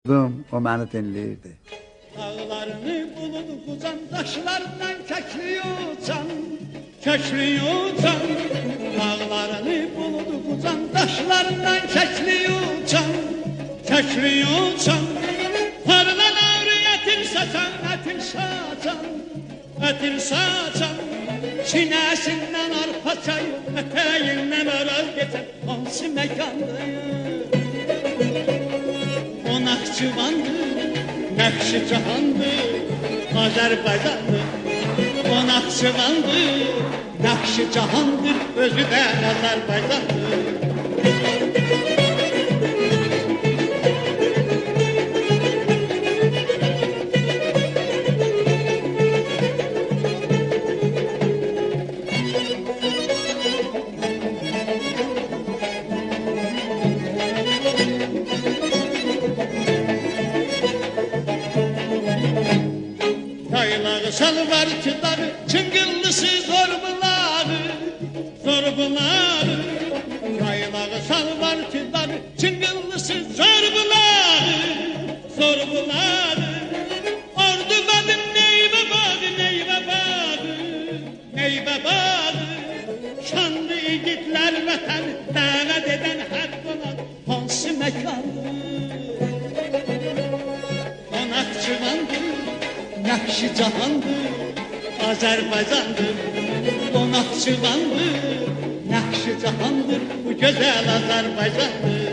O məni dinləyirdi. Dağlarını bulud uzan, daşlarından köklü uçan, köklü uçan. Dağlarını bulud uzan, daşlarından köklü uçan, köklü uçan. Parlan ağrı etir saçan, etir saçan, etir saçan. Çinəsindən arpa çayı, ətəyindən aral geçen hansı mekandayım? O Naxçıvandır, Nəqşi cahandır, Azərbaycandır. O Naxçıvandır, Nəqşi cahandır, özü də Azərbaycandır. Yaylağı salvar çıdarı, çıngıllısı zorbulağı, zorbulağı. Yaylağı salvar çıdarı, çıngıllısı zorbulağı, zorbulağı. Ordu benim meyve bağı, meyve bağı, meyve bağı. Şanlı yiğitler vətən dəvət eden hak olan hansı mekandır? O Naxçıvandır, Nəqşi cahandır, Azərbaycandır. O Naxçıvandır, Nəqşi cahandır, bu gözəl Azərbaycandır.